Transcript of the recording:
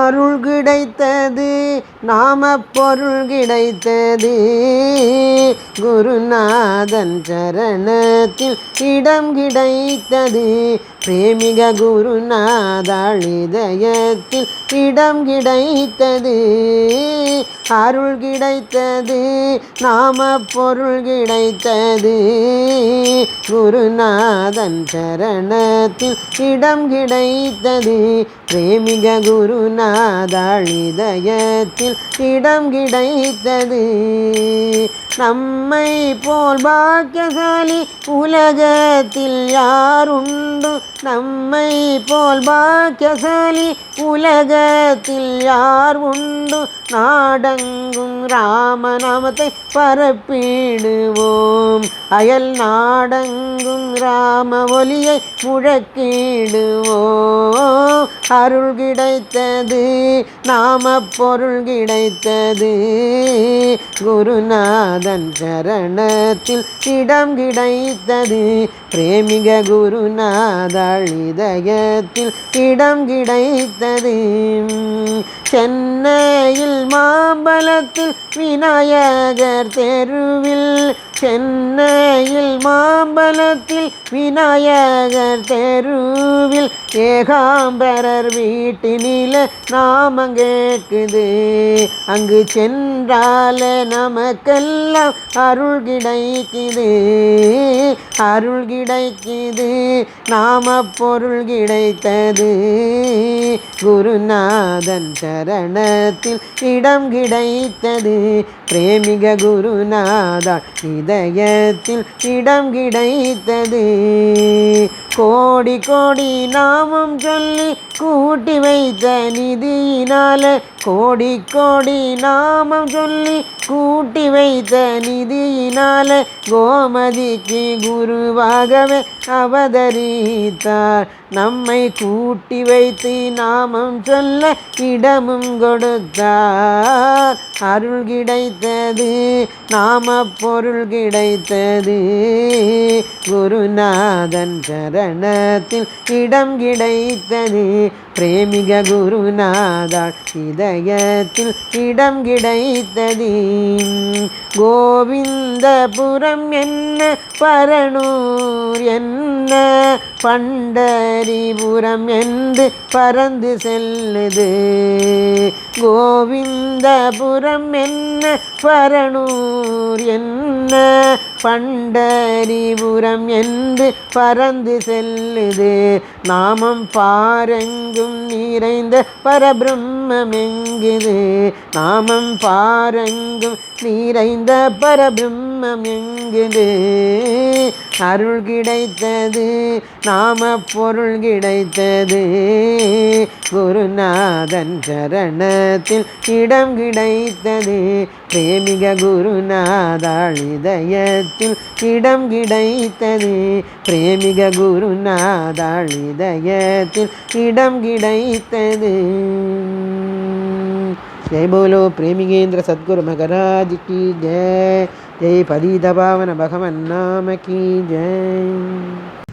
அருள் கிடைத்தது, நாம பொருள் கிடைத்தது. குருநாதன் சரணத்தில் இடம் கிடைத்தது, பிரேமிக குருநாதாள் இதயத்தில் இடம் கிடைத்தது. அருள் கிடைத்தது, நாம பொருள் கிடைத்தது. குருநாதன் சரணத்தில் இடம் கிடைத்தது, பிரேமிக குருநாதாள் இதயத்தில் இடம் கிடைத்தது. நம்மை போல் பாக்கியசாலி உலகத்தில் யாருண்டு? நம்மை போல் பாக்கியசாலி உலகத்தில் யார் உண்டு? நாடெங்கும் ராமநாமத்தை பரப்பிடுவோம், அயல் நாடெங்கும் ராம ஒலியை முழக்கிடுவோம். அருள் கிடைத்தது, நாம பொருள் கிடைத்தது. குருநாதன் சரணத்தில் இடம் கிடைத்தது, பிரேமிக குருநாதாள் இதயத்தில் இடம் கிடைத்தது. சென்னையில் மாம்பலத்தில் விநாயகர் தெருவில், சென்னையில் மாம்பலத்தில் விநாயகர் தெருவில் ஏகாம்பரர் வீட்டினில நாமம் கேட்குது. அங்கு சென்றால நமக்கெல்லாம் அருள் கிடைக்குது, அருள் கிடைக்குது. நாம பொருள் கிடைத்தது, குருநாதன் சரணத்தில் இடம் கிடைத்தது. பிரேமிக குருநாதாள் இதயத்தில் இடம் கிடைத்தது. கோடி கோடி நாமம் சொல்லி கூட்டி வைத்த நிதியினால, கோடி கோடி நாமம் சொல்லி கூட்டி வைத்த நிதியினால கோமதிக்கு குருவாகவே அவதரித்தார். நம்மை கூட்டி வைத்து நாமம் சொல்ல இடமும் கொடுத்தார். அருள் கிடைத்தது, நாம பொருள் கிடைத்தது. குருநாதன் சரணத்தில் இடம் கிடைத்தது, பிரேமிக குருநாதாள் இதயத்தில் இடம் கிடைத்தது. கோவிந்தபுரம் என்ன, பரனூர் என்ன, பண்டரிபுரம் என்று பறந்து செல்லுது. கோவிந்தபுரம் என்ன, பரனூர் என்ன, பண்டரிபுரம் என்று பறந்து செல்லுது. நாமம் பாரெங்கும் நிறைந்த பரபிரம்மம் எங்குது, நாமம் பாரெங்கும் நிறைந்த பரபிரம்மம் எங்குது. அருள் கிடைத்தது, நாம பொருள் கிடைத்தது. குருநாதன் சரணத்தில் இடம் கிடைத்தது, பிரேமிக குருநாதாள் இதயத்தில் இடம் கிடைத்தது. பிரேமிக குருநாதாள் இதயத்தில் இடம் கிடைத்தது. जय बोलो प्रेमिगेंद्र सद्गुरु महाराज की जय। जय पतित पावन भगवान नाम की जय।